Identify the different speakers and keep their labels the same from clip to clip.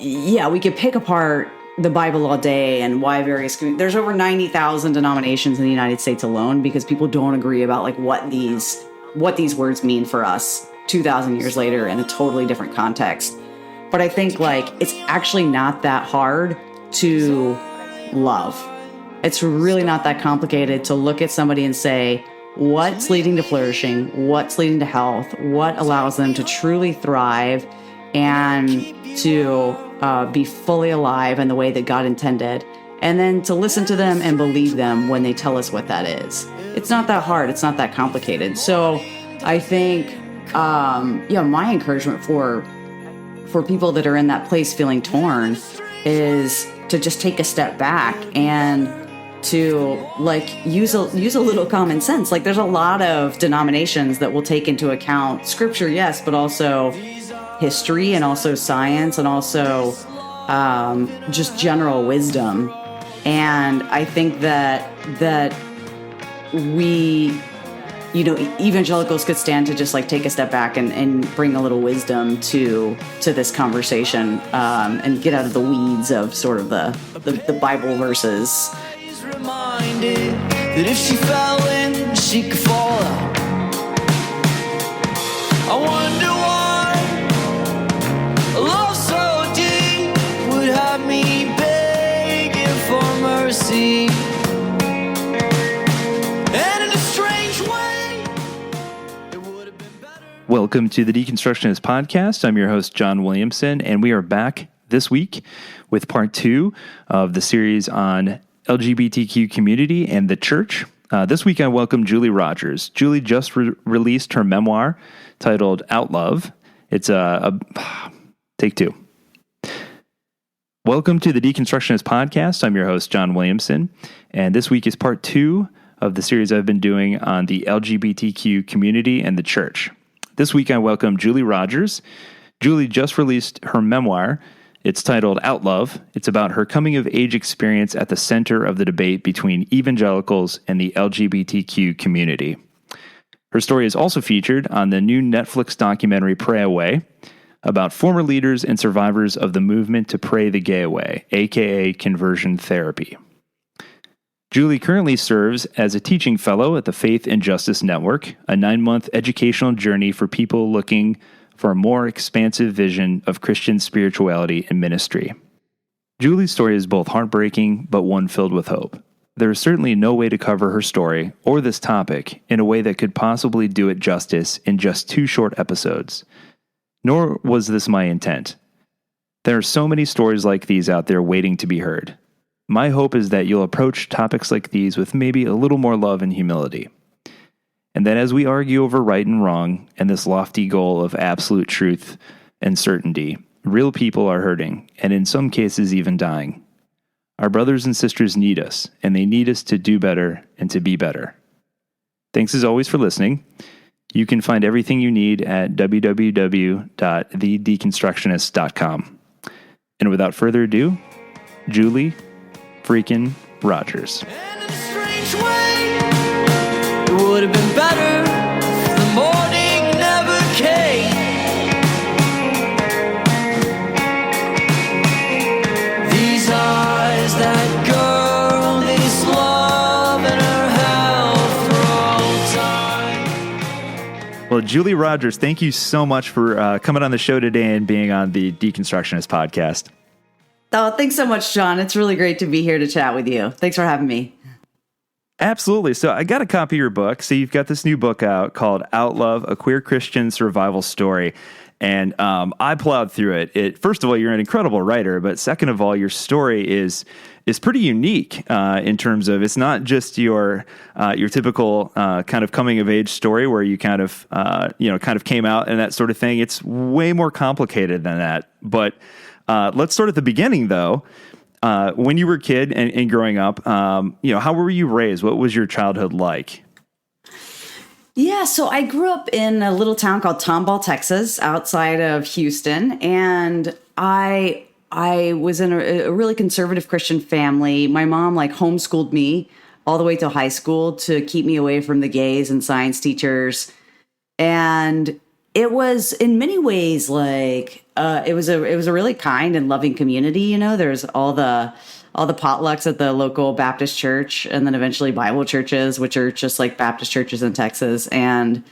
Speaker 1: yeah, we could pick apart the Bible all day and why there's over 90,000 denominations in the United States alone because people don't agree about like what these words mean for us 2,000 years later in a totally different context. But I think like it's actually not that hard to love. It's really not that complicated to look at somebody and say, what's leading to flourishing? What's leading to health? What allows them to truly thrive and to be fully alive in the way that God intended? And then to listen to them and believe them when they tell us what that is. It's not that hard. It's not that complicated. So I think, my encouragement for people that are in that place feeling torn is to just take a step back and to like use a little common sense. Like there's a lot of denominations that will take into account scripture, yes, but also history and also science and also just general wisdom. And I think that we, evangelicals could stand to just like take a step back and bring a little wisdom to this conversation and get out of the weeds of sort of the Bible verses.
Speaker 2: Reminded that if she fell in, she could fall out. I wonder why a love so deep would have me begging for mercy. And in a strange way, it would have been better.
Speaker 3: Welcome to the Deconstructionist Podcast. I'm your host, John Williamson, and we are back this week with part 2 of the series on LGBTQ community and the church. This week I welcome Julie Rodgers. Julie just released her memoir titled Outlove. It's take 2. Welcome to the Deconstructionist Podcast. I'm your host, John Williamson, and this week is part 2 of the series I've been doing on the LGBTQ community and the church. This week I welcome Julie Rodgers. Julie just released her memoir. It's titled Outlove. It's about her coming-of-age experience at the center of the debate between evangelicals and the LGBTQ community. Her story is also featured on the new Netflix documentary Pray Away, about former leaders and survivors of the movement to pray the gay away, aka conversion therapy. Julie currently serves as a teaching fellow at the Faith and Justice Network, a 9-month educational journey for people looking for a more expansive vision of Christian spirituality and ministry. Julie's story is both heartbreaking, but one filled with hope. There is certainly no way to cover her story, or this topic, in a way that could possibly do it justice in just 2 short episodes. Nor was this my intent. There are so many stories like these out there waiting to be heard. My hope is that you'll approach topics like these with maybe a little more love and humility. And that as we argue over right and wrong and this lofty goal of absolute truth and certainty, real people are hurting, and in some cases even dying. Our brothers and sisters need us, and they need us to do better and to be better. Thanks as always for listening. You can find everything you need at www.thedeconstructionist.com. And without further ado, Julie freaking Rodgers.
Speaker 2: It would have been better if the morning never came. These eyes, that girl, this love and her health for all time.
Speaker 3: Well, Julie Rodgers, thank you so much for coming on the show today and being on the Deconstructionist Podcast.
Speaker 1: Oh, thanks so much, John. It's really great to be here to chat with you. Thanks for having me.
Speaker 3: Absolutely. So I got a copy of your book. So you've got this new book out called Outlove, A Queer Christian Survival Story. And I plowed through it. First of all, you're an incredible writer, but second of all, your story is pretty unique in terms of it's not just your typical kind of coming of age story where you kind of came out and that sort of thing. It's way more complicated than that. But let's start at the beginning, though. When you were a kid and growing up, how were you raised? What was your childhood like?
Speaker 1: Yeah, so I grew up in a little town called Tomball, Texas, outside of Houston, and I was in a really conservative Christian family. My mom homeschooled me all the way to high school to keep me away from the gays and science teachers. And it was in many ways like it was a really kind and loving community. You know, there's all the potlucks at the local Baptist church, and then eventually Bible churches, which are just like Baptist churches in Texas, and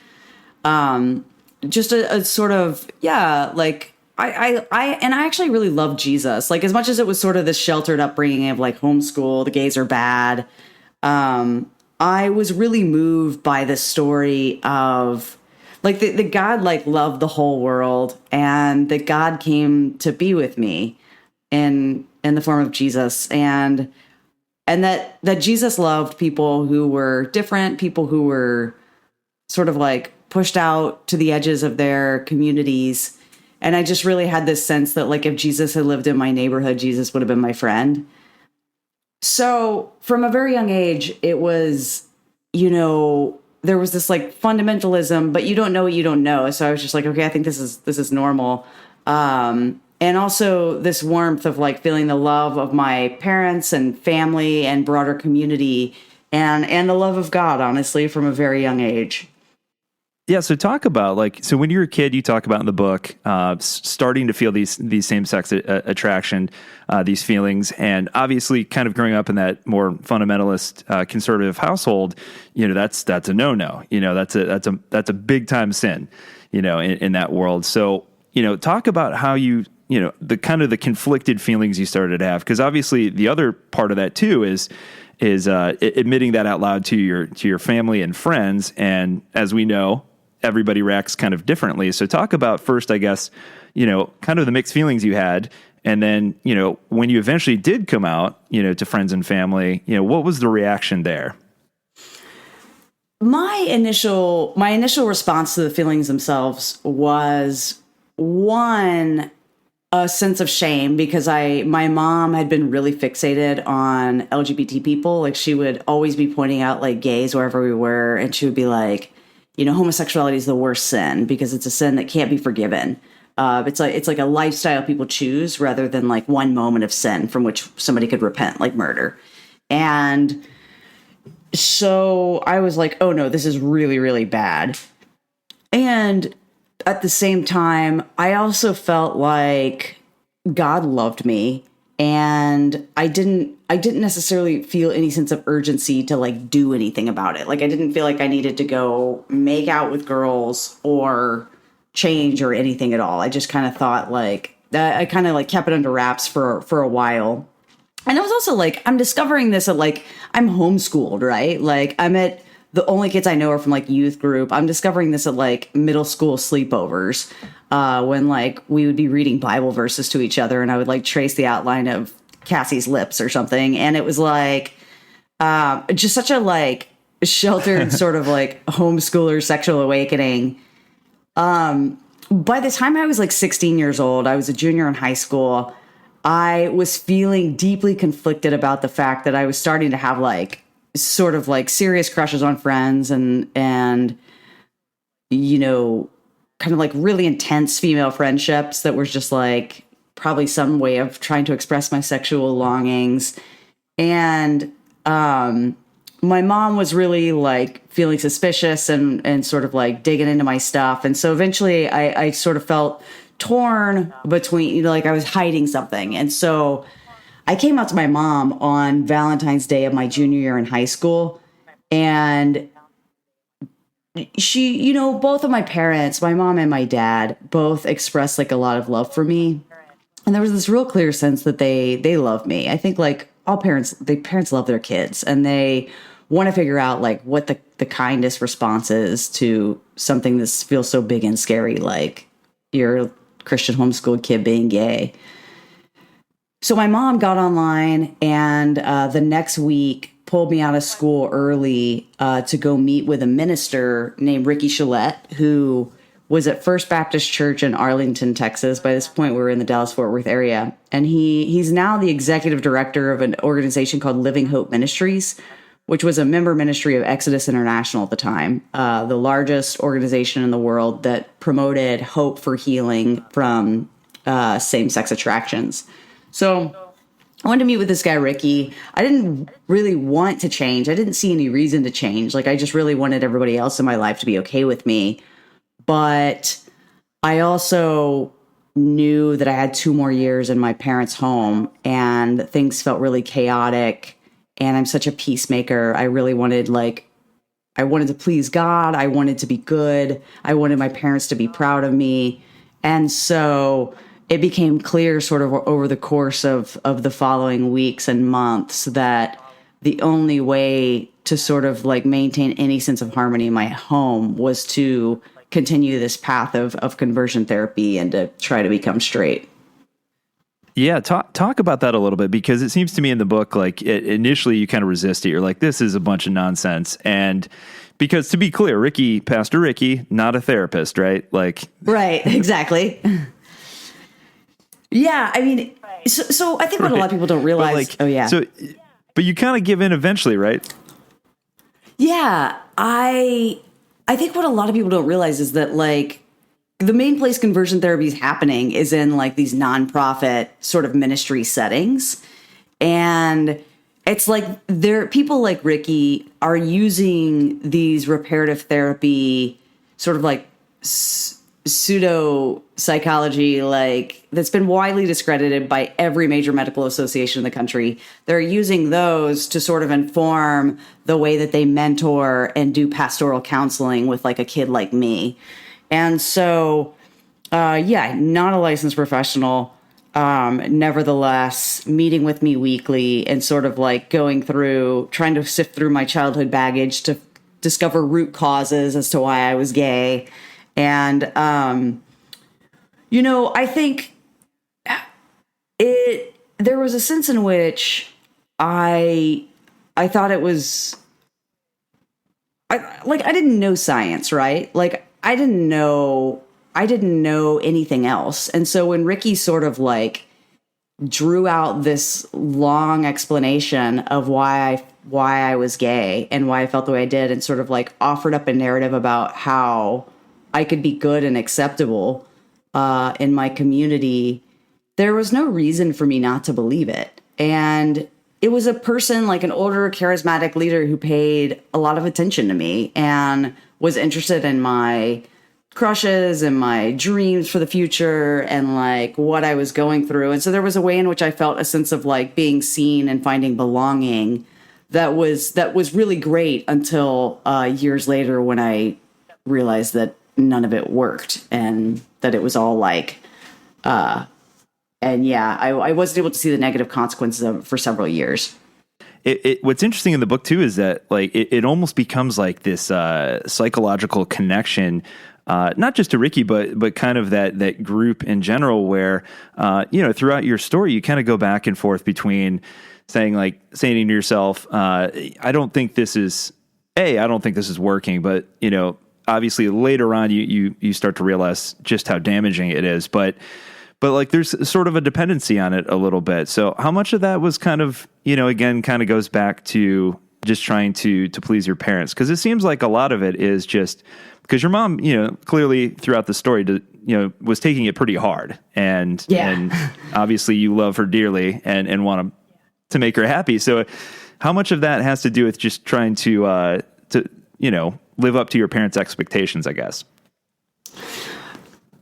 Speaker 1: just a sort of like I actually really loved Jesus. Like, as much as it was sort of this sheltered upbringing of like homeschool, the gays are bad. I was really moved by the story of like the God like loved the whole world, and that God came to be with me in the form of Jesus, and that Jesus loved people who were different, people who were sort of like pushed out to the edges of their communities. And I just really had this sense that like if Jesus had lived in my neighborhood, Jesus would have been my friend. So from a very young age, it was, you know, there was this like fundamentalism, but you don't know what you don't know. So I was just like, okay, I think this is normal. And also this warmth of like feeling the love of my parents and family and broader community, and the love of God, honestly, from a very young age.
Speaker 3: Yeah, so talk about so when you were a kid, you talk about in the book starting to feel these same-sex attraction, these feelings, and obviously kind of growing up in that more fundamentalist conservative household, you know, that's a no-no. You know, that's a big-time sin, you know, in that world. So, you know, talk about how you know, the kind of the conflicted feelings you started to have, because obviously the other part of that too is admitting that out loud to your family and friends, and as we know, everybody reacts kind of differently. So talk about first, I guess, you know, kind of the mixed feelings you had. And then, you know, when you eventually did come out, you know, to friends and family, you know, what was the reaction there?
Speaker 1: My initial response to the feelings themselves was, one, a sense of shame, because my mom had been really fixated on LGBT people. Like, she would always be pointing out like gays wherever we were. And she would be like, you know, homosexuality is the worst sin because it's a sin that can't be forgiven. It's like a lifestyle people choose rather than like one moment of sin from which somebody could repent, like murder. And so I was like, oh no, this is really, really bad. And at the same time, I also felt like God loved me, and I didn't necessarily feel any sense of urgency to like do anything about it. Like, I didn't feel like I needed to go make out with girls or change or anything at all. I just kind of thought like that. I kind of like kept it under wraps for a while. And I was also like, I'm discovering this at like, I'm homeschooled, right? Like, I'm at, the only kids I know are from like youth group. I'm discovering this at like middle school sleepovers, when like we would be reading Bible verses to each other, and I would like trace the outline of Cassie's lips or something. And it was like, just such a like sheltered sort of like homeschooler sexual awakening. By the time I was like 16 years old, I was a junior in high school. I was feeling deeply conflicted about the fact that I was starting to have like sort of like serious crushes on friends and, you know, kind of like really intense female friendships that were just like probably some way of trying to express my sexual longings. And, my mom was really like feeling suspicious and sort of like digging into my stuff. And so eventually I sort of felt torn between, you know, like I was hiding something. And so I came out to my mom on Valentine's Day of my junior year in high school. And she, you know, both of my parents, my mom and my dad, both expressed like a lot of love for me. And there was this real clear sense that they love me. I think like all parents love their kids, and they want to figure out like what the kindest response is to something that feels so big and scary, like your Christian homeschooled kid being gay. So my mom got online and the next week pulled me out of school early to go meet with a minister named Ricky Chalette, who was at First Baptist Church in Arlington, Texas. By this point, we were in the Dallas-Fort Worth area. And he's now the executive director of an organization called Living Hope Ministries, which was a member ministry of Exodus International at the time, the largest organization in the world that promoted hope for healing from same-sex attractions. So I wanted to meet with this guy, Ricky. I didn't really want to change. I didn't see any reason to change. Like, I just really wanted everybody else in my life to be okay with me. But I also knew that I had 2 more years in my parents' home and things felt really chaotic. And I'm such a peacemaker. I really wanted I wanted to please God. I wanted to be good. I wanted my parents to be proud of me. And so it became clear sort of over the course of the following weeks and months that the only way to sort of like maintain any sense of harmony in my home was to continue this path of conversion therapy and to try to become straight.
Speaker 3: Yeah, talk about that a little bit, because it seems to me in the book, like initially you kind of resist it. You're like, this is a bunch of nonsense. And because to be clear, Pastor Ricky, not a therapist, right? Like,
Speaker 1: right, exactly. Yeah, I mean, so I think what a lot of people don't realize.
Speaker 3: But you kind of give in eventually, right?
Speaker 1: Yeah, I think what a lot of people don't realize is that like the main place conversion therapy is happening is in like these nonprofit sort of ministry settings. And it's like people like Ricky are using these reparative therapy sort of like pseudo psychology, like that's been widely discredited by every major medical association in the country. They're using those to sort of inform the way that they mentor and do pastoral counseling with like a kid like me. And so, not a licensed professional, nevertheless, meeting with me weekly and sort of like trying to sift through my childhood baggage to discover root causes as to why I was gay. And, I think there was a sense in which I thought it was, I didn't know science, right? Like, I didn't know anything else. And so when Ricky sort of like drew out this long explanation of why I was gay and why I felt the way I did, and sort of like offered up a narrative about how I could be good and acceptable in my community, there was no reason for me not to believe it. And it was a person, like an older charismatic leader, who paid a lot of attention to me and was interested in my crushes and my dreams for the future and like what I was going through. And so there was a way in which I felt a sense of like being seen and finding belonging that was really great until years later when I realized that none of it worked and that it was all like, I wasn't able to see the negative consequences of it for several years.
Speaker 3: What's interesting in the book too is that like it almost becomes like this psychological connection, not just to Ricky, but kind of that group in general, where throughout your story you kind of go back and forth between saying to yourself, I don't think this is working, but obviously later on you start to realize just how damaging it is, but like there's sort of a dependency on it a little bit. So how much of that was kind of, again, kind of goes back to just trying to please your parents? Because it seems like a lot of it is just because your mom, clearly throughout the story, was taking it pretty hard. And obviously you love her dearly and want to make her happy. So how much of that has to do with just trying to live up to your parents' expectations, I guess?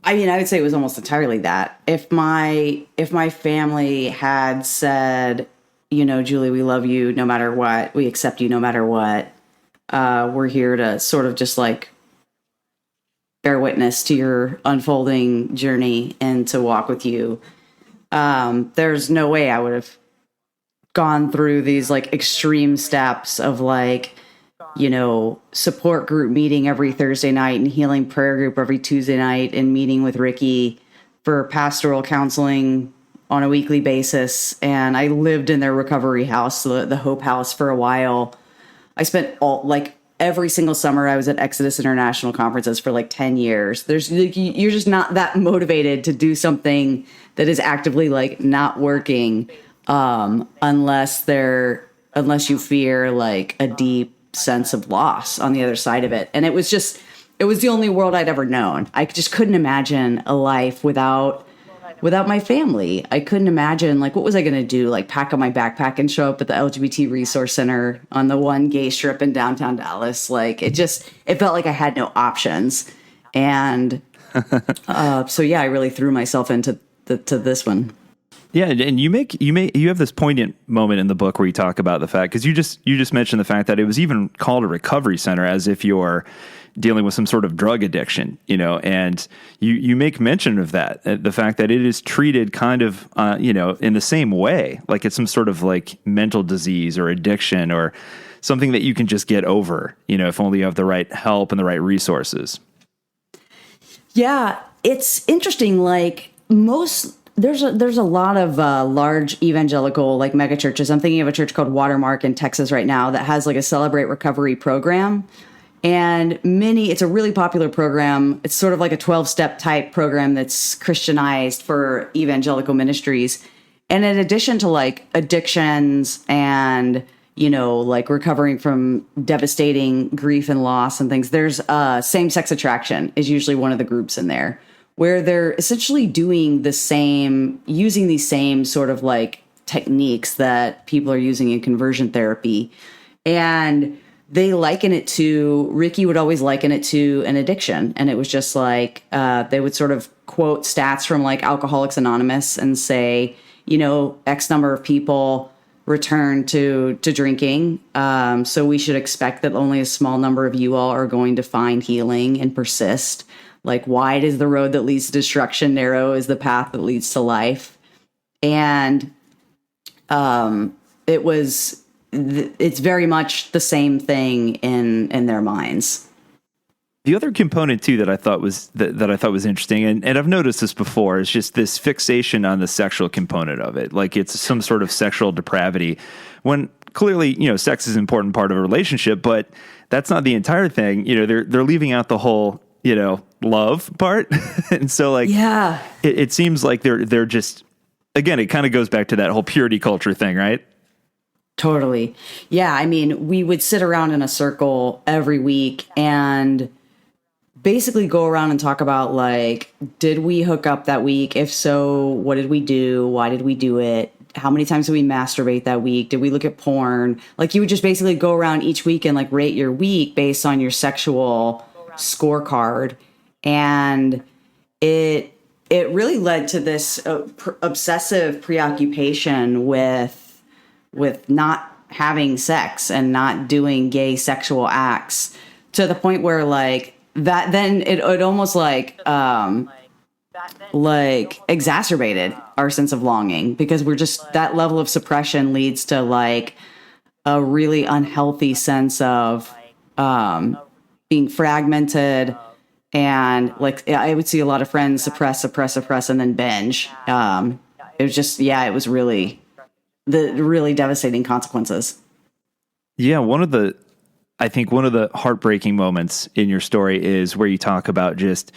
Speaker 1: I mean, I would say it was almost entirely that. If my family had said, Julie, we love you no matter what, we accept you no matter what, we're here to sort of just like bear witness to your unfolding journey and to walk with you, there's no way I would have gone through these like extreme steps of like, support group meeting every Thursday night and healing prayer group every Tuesday night and meeting with Ricky for pastoral counseling on a weekly basis. And I lived in their recovery house, the Hope House, for a while. I spent every single summer I was at Exodus International conferences for like 10 years. You're just not that motivated to do something that is actively like not working, unless you fear like a deep sense of loss on the other side of it. And it was the only world I'd ever known. I just couldn't imagine a life without my family. I couldn't imagine, like, what was I going to do? Like, pack up my backpack and show up at the LGBT Resource Center on the one gay strip in downtown Dallas. Like, it felt like I had no options. And So yeah, I really threw myself into to this one.
Speaker 3: Yeah, and you have this poignant moment in the book where you talk about the fact, because you just mentioned the fact that it was even called a recovery center, as if you're dealing with some sort of drug addiction, and you make mention of that, the fact that it is treated kind of in the same way, like it's some sort of like mental disease or addiction or something that you can just get over, if only you have the right help and the right resources.
Speaker 1: Yeah, it's interesting. Like there's a lot of large evangelical like mega churches. I'm thinking of a church called Watermark in Texas right now that has like a Celebrate Recovery program. And it's a really popular program. It's sort of like a 12-step type program that's Christianized for evangelical ministries. And in addition to like addictions and, like recovering from devastating grief and loss and things, there's same-sex attraction is usually one of the groups in there, where they're essentially using these same sort of like techniques that people are using in conversion therapy. And they liken it to, Ricky would always liken it to an addiction. And it was just like, they would sort of quote stats from like Alcoholics Anonymous and say, X number of people return to drinking. So we should expect that only a small number of you all are going to find healing and persist. Like, wide is the road that leads to destruction, narrow is the path that leads to life. And it's very much the same thing in their minds.
Speaker 3: The other component too that I thought was interesting, and I've noticed this before, is just this fixation on the sexual component of it. Like it's some sort of sexual depravity, when clearly, sex is an important part of a relationship, but that's not the entire thing. They're leaving out the whole, love part. And so like, yeah, it seems like they're just, again, it kind of goes back to that whole purity culture thing, right?
Speaker 1: Totally. Yeah. I mean, we would sit around in a circle every week and basically go around and talk about like, did we hook up that week? If so, what did we do? Why did we do it? How many times did we masturbate that week? Did we look at porn? Like you would just basically go around each week and like rate your week based on your sexual scorecard. And it really led to this obsessive preoccupation with not having sex and not doing gay sexual acts, to the point where like that, then it almost like exacerbated our sense of longing, because we're just, that level of suppression leads to like a really unhealthy sense of being fragmented. And like, I would see a lot of friends suppress, and then binge. It was just, it was really devastating consequences.
Speaker 3: Yeah. I think one of the heartbreaking moments in your story is where you talk about just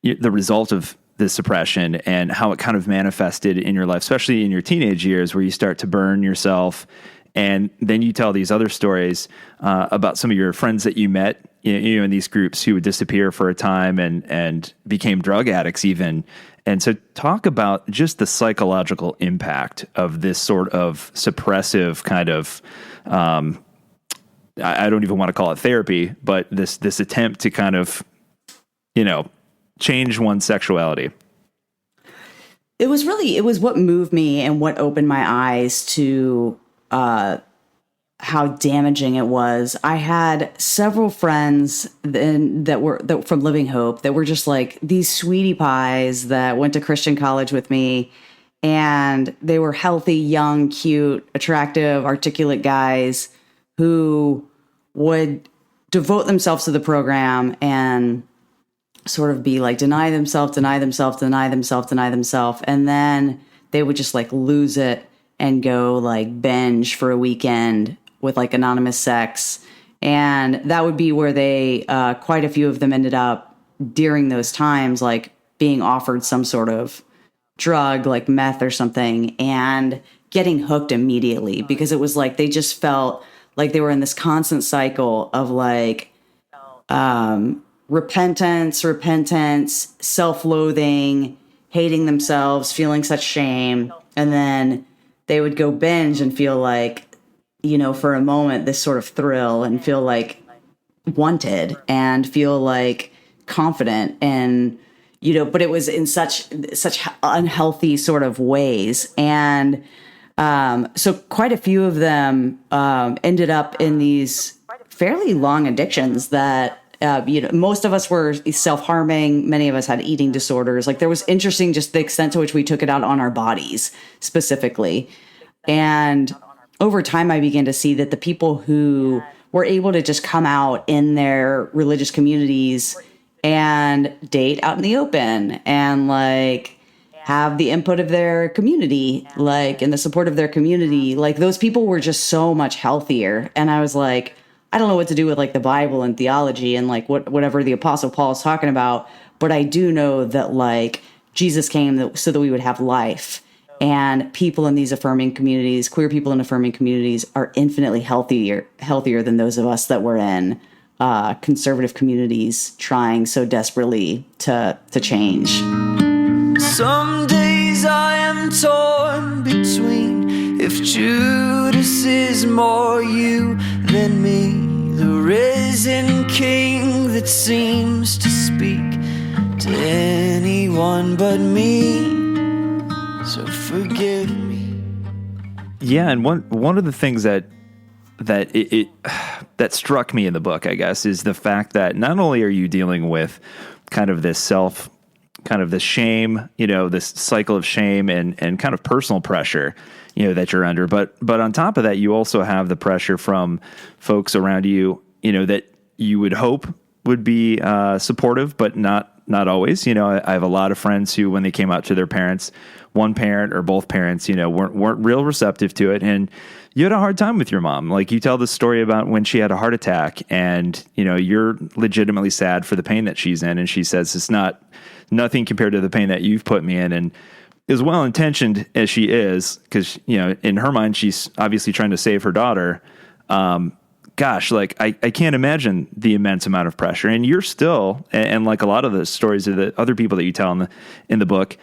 Speaker 3: the result of this suppression and how it kind of manifested in your life, especially in your teenage years, where you start to burn yourself. And then you tell these other stories about some of your friends that you met, in these groups, who would disappear for a time and became drug addicts even. And so talk about just the psychological impact of this sort of suppressive kind of, I don't even want to call it therapy, but this attempt to kind of, change one's sexuality.
Speaker 1: It was what moved me and what opened my eyes to how damaging it was. I had several friends that from Living Hope that were just like these sweetie pies that went to Christian college with me, and they were healthy, young, cute, attractive, articulate guys who would devote themselves to the program and sort of be like deny themselves. And then they would just like lose it and go like binge for a weekend with like anonymous sex. And that would be where they, quite a few of them ended up during those times, like being offered some sort of drug like meth or something and getting hooked immediately, because it was like they just felt like they were in this constant cycle of like repentance, self-loathing, hating themselves, feeling such shame. And then they would go binge and feel like, for a moment, this sort of thrill, and feel like wanted and feel like confident and, but it was in such unhealthy sort of ways. And so quite a few of them ended up in these fairly long addictions that, most of us were self-harming. Many of us had eating disorders. Like, there was interesting just the extent to which we took it out on our bodies specifically. And over time, I began to see that the people who were able to just come out in their religious communities and date out in the open and like have the input of their community, like, and the support of their community, like, those people were just so much healthier. And I was like, I don't know what to do with like the Bible and theology and like whatever the Apostle Paul is talking about, but I do know that like Jesus came so that we would have life, and people in these affirming communities, queer people in affirming communities, are infinitely healthier than those of us that were in conservative communities trying so desperately to change.
Speaker 2: Some days I am torn between if Judas is more you than me, the risen king that seems to speak to anyone but me. So forgive me.
Speaker 3: Yeah, and one of the things that struck me in the book, I guess, is the fact that not only are you dealing with kind of this shame, this cycle of shame and kind of personal pressure, that you're under, but on top of that, you also have the pressure from folks around you, that you would hope would be supportive, but not always. I have a lot of friends who, when they came out to their parents, one parent or both parents, weren't real receptive to it. And you had a hard time with your mom. Like, you tell the story about when she had a heart attack and, you're legitimately sad for the pain that she's in. And she says, it's nothing compared to the pain that you've put me in. And as well-intentioned as she is, because, in her mind, she's obviously trying to save her daughter. Gosh, like, I can't imagine the immense amount of pressure. And you're still, and like a lot of the stories of the other people that you tell in the book,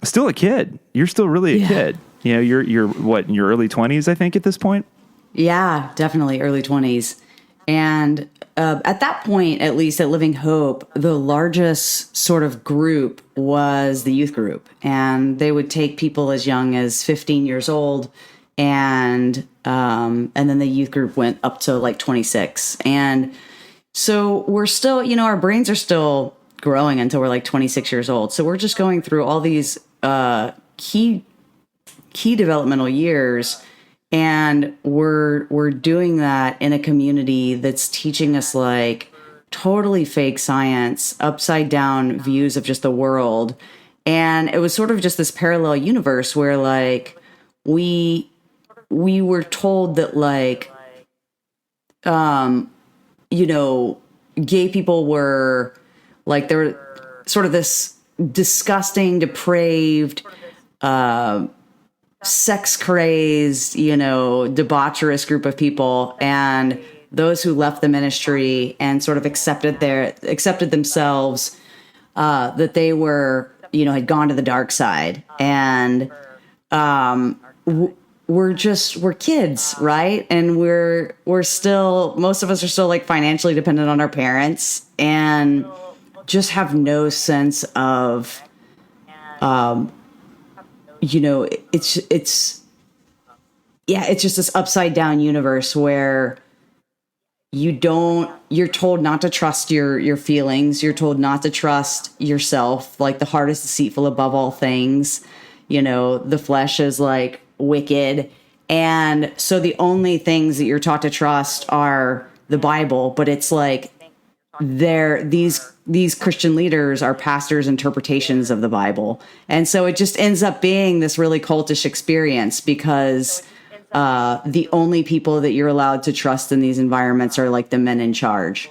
Speaker 3: still a kid. You're still really a kid. You're what, in your early 20s, I think, at this point?
Speaker 1: Yeah, definitely early 20s. And at that point, at least at Living Hope, the largest sort of group was the youth group. And they would take people as young as 15 years old. And then the youth group went up to like 26. And so we're still, our brains are still growing until we're like 26 years old. So we're just going through all these key developmental years, and we're doing that in a community that's teaching us like totally fake science, upside down views of just the world. And it was sort of just this parallel universe where like we were told that like gay people were like, they were sort of this disgusting, depraved, sex crazed, debaucherous group of people. And those who left the ministry and sort of accepted themselves, that they were, had gone to the dark side. And we're kids, right? And we're still, most of us are still like financially dependent on our parents and just have no sense of, it's just this upside down universe where you're told not to trust your feelings. You're told not to trust yourself. Like, the heart is deceitful above all things. The flesh is like wicked. And so the only things that you're taught to trust are the Bible, but it's like these Christian leaders are pastors' interpretations of the Bible. And so it just ends up being this really cultish experience because the only people that you're allowed to trust in these environments are like the men in charge.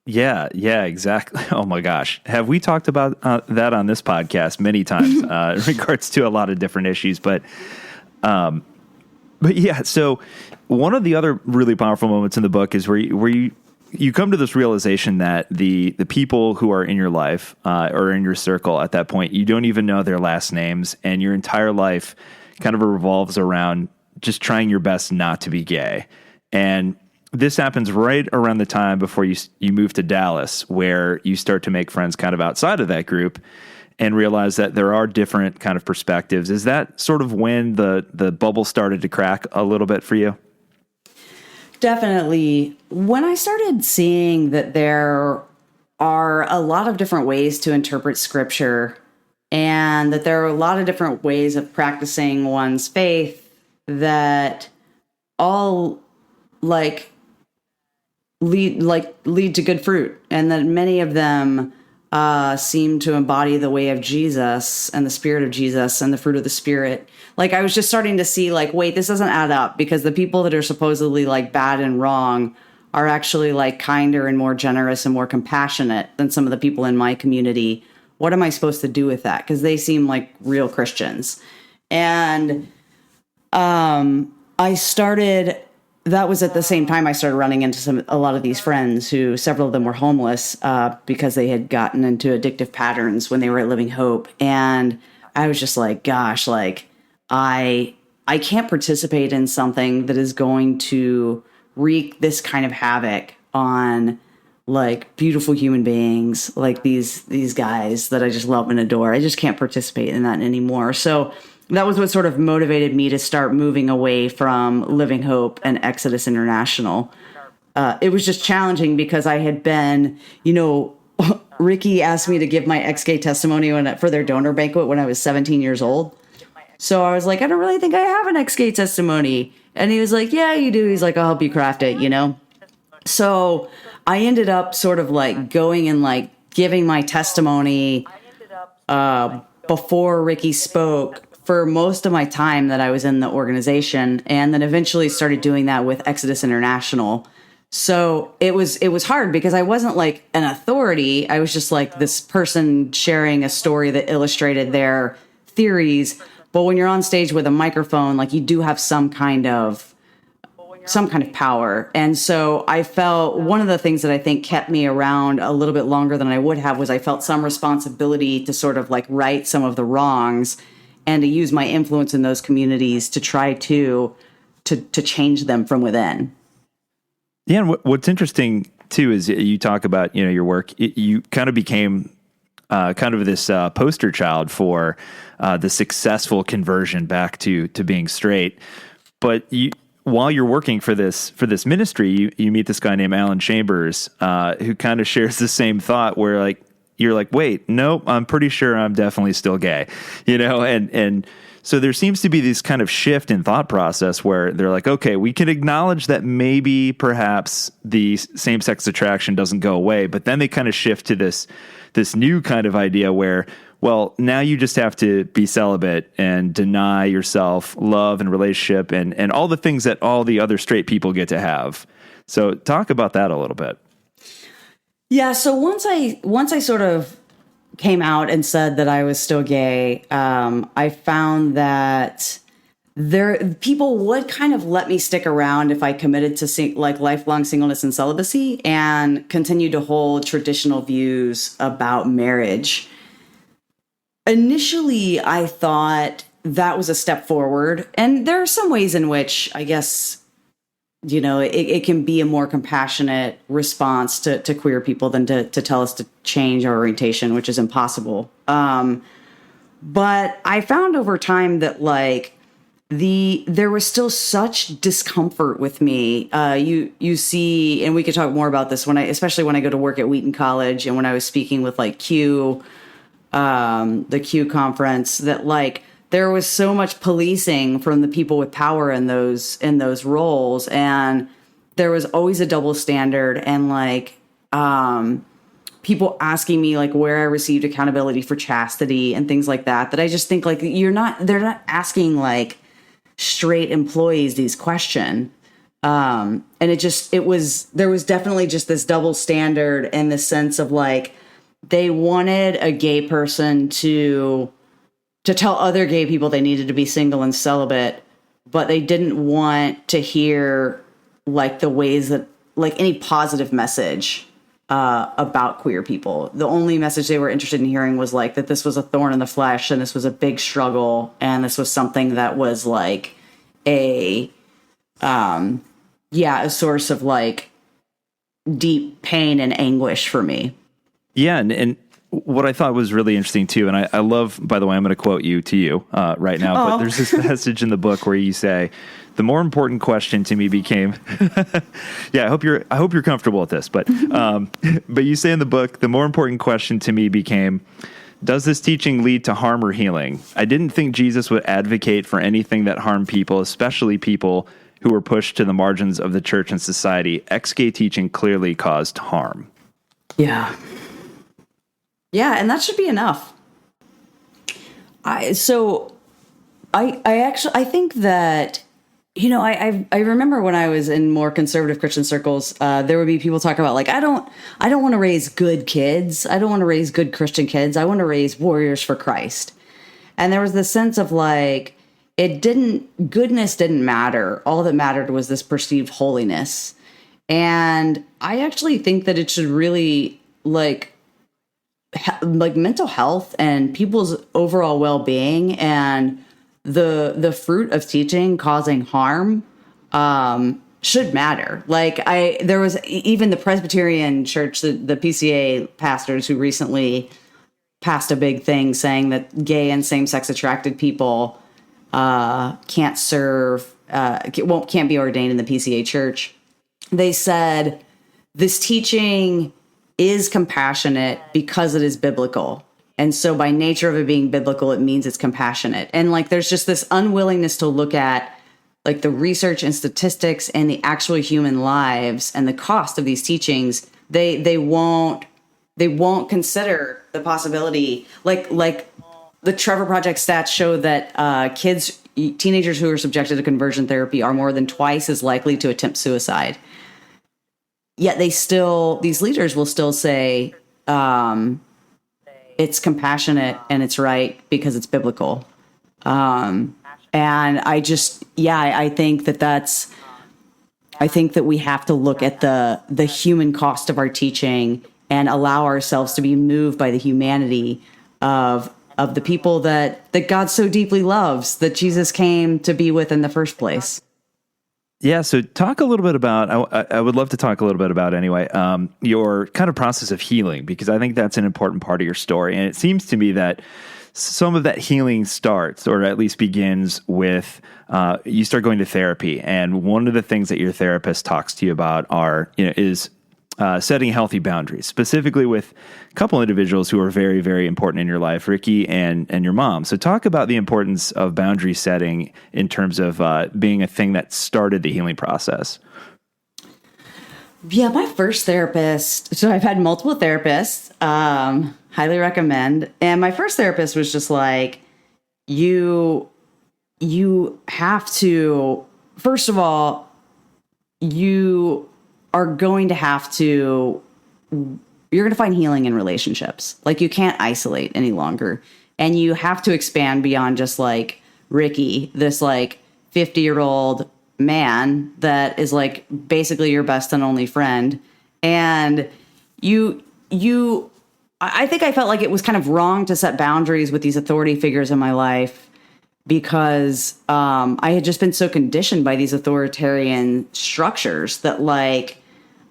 Speaker 3: Yeah, exactly. Oh my gosh. Have we talked about that on this podcast many times in regards to a lot of different issues, but yeah, so one of the other really powerful moments in the book is where you come to this realization that the people who are in your life or in your circle at that point, you don't even know their last names, and your entire life kind of revolves around just trying your best not to be gay. And this happens right around the time before you move to Dallas, where you start to make friends kind of outside of that group and realize that there are different kind of perspectives. Is that sort of when the bubble started to crack a little bit for you?
Speaker 1: Definitely. When I started seeing that there are a lot of different ways to interpret scripture and that there are a lot of different ways of practicing one's faith that all lead to good fruit, and that many of them seem to embody the way of Jesus and the spirit of Jesus and the fruit of the spirit. Like, I was just starting to see, like, wait, this doesn't add up, because the people that are supposedly like bad and wrong are actually like kinder and more generous and more compassionate than some of the people in my community. What am I supposed to do with that? Because they seem like real Christians. And that was at the same time I started running into a lot of these friends who, several of them were homeless because they had gotten into addictive patterns when they were at Living Hope. And I was just like, gosh, like I can't participate in something that is going to wreak this kind of havoc on like beautiful human beings, like these guys that I just love and adore. I just can't participate in that anymore. So that was what sort of motivated me to start moving away from Living Hope and Exodus International. It was just challenging because I had been, Ricky asked me to give my ex-gay testimony for their donor banquet when I was 17 years old. So I was like, I don't really think I have an ex-gay testimony. And he was like, yeah, you do. He's like, I'll help you craft it, So I ended up sort of like going and like giving my testimony before Ricky spoke for most of my time that I was in the organization, and then eventually started doing that with Exodus International. So it was hard because I wasn't like an authority. I was just like this person sharing a story that illustrated their theories. But when you're on stage with a microphone, like you do have some kind of power. And so I felt one of the things that I think kept me around a little bit longer than I would have was I felt some responsibility to sort of like right some of the wrongs and to use my influence in those communities to try to change them from within.
Speaker 3: Yeah, and what's interesting too is you talk about your work. You kind of became kind of this poster child for the successful conversion back to being straight. But while you're working for this ministry, you meet this guy named Alan Chambers, who kind of shares the same thought, where like you're like, wait, nope, I'm pretty sure I'm definitely still gay, and so there seems to be this kind of shift in thought process where they're like, okay, we can acknowledge that maybe perhaps the same-sex attraction doesn't go away, but then they kind of shift to this new kind of idea where, well, now you just have to be celibate and deny yourself love and relationship and all the things that all the other straight people get to have. So talk about that a little bit.
Speaker 1: Yeah. So once I sort of came out and said that I was still gay, I found that people would kind of let me stick around if I committed to lifelong singleness and celibacy and continued to hold traditional views about marriage. Initially, I thought that was a step forward, and there are some ways in which I guess it can be a more compassionate response to queer people than to tell us to change our orientation, which is impossible. But I found over time that there was still such discomfort with me. You see, and we could talk more about this especially when I go to work at Wheaton College and when I was speaking with Q, the Q conference, that there was so much policing from the people with power in those roles, and there was always a double standard, and people asking me where I received accountability for chastity and things like that. That I just think they're not asking straight employees these questions, and there was definitely just this double standard in the sense of they wanted a gay person to tell other gay people they needed to be single and celibate, but they didn't want to hear the ways that any positive message about queer people. The only message they were interested in hearing was that this was a thorn in the flesh, and this was a big struggle, and this was something that was a source of like deep pain and anguish for me.
Speaker 3: Yeah. And what I thought was really interesting too, and I love, by the way, I'm going to quote you right now, but there's this passage in the book where you say, the more important question to me became, yeah, I hope you're comfortable with this, but you say in the book, the more important question to me became, does this teaching lead to harm or healing? I didn't think Jesus would advocate for anything that harmed people, especially people who were pushed to the margins of the church and society. XK teaching clearly caused harm.
Speaker 1: Yeah. Yeah, and that should be enough. I think that, I remember when I was in more conservative Christian circles, there would be people talk about like, I don't want to raise good kids. I don't want to raise good Christian kids. I want to raise warriors for Christ. And there was this sense of like, goodness didn't matter. All that mattered was this perceived holiness. And I actually think that it should really like mental health and people's overall well-being and the fruit of teaching causing harm should matter. Like there was even the Presbyterian Church, the PCA pastors who recently passed a big thing saying that gay and same-sex attracted people can't be ordained in the PCA church. They said this teaching is compassionate because it is biblical. And so by nature of it being biblical, it means it's compassionate. And like, there's just this unwillingness to look at like the research and statistics and the actual human lives and the cost of these teachings. They won't consider the possibility, like the Trevor Project stats show that teenagers who are subjected to conversion therapy are more than twice as likely to attempt suicide. Yet these leaders will still say, it's compassionate and it's right because it's biblical. And I think that we have to look at the human cost of our teaching and allow ourselves to be moved by the humanity of the people that God so deeply loves, that Jesus came to be with in the first place.
Speaker 3: Yeah, so talk a little bit about, I would love to talk a little bit about anyway, your kind of process of healing, because I think that's an important part of your story. And it seems to me that some of that healing starts, or at least begins with, you start going to therapy. And one of the things that your therapist talks to you about is setting healthy boundaries, specifically with a couple individuals who are very, very important in your life, Ricky and your mom. So talk about the importance of boundary setting in terms of being a thing that started the healing process.
Speaker 1: Yeah, my first therapist, so I've had multiple therapists, highly recommend. And my first therapist was just like, you have to, first of all, you are going to have to, you're going to find healing in relationships. Like you can't isolate any longer. And you have to expand beyond just like Ricky, this like 50-year-old man that is like basically your best and only friend. And I think I felt like it was kind of wrong to set boundaries with these authority figures in my life because I had just been so conditioned by these authoritarian structures that like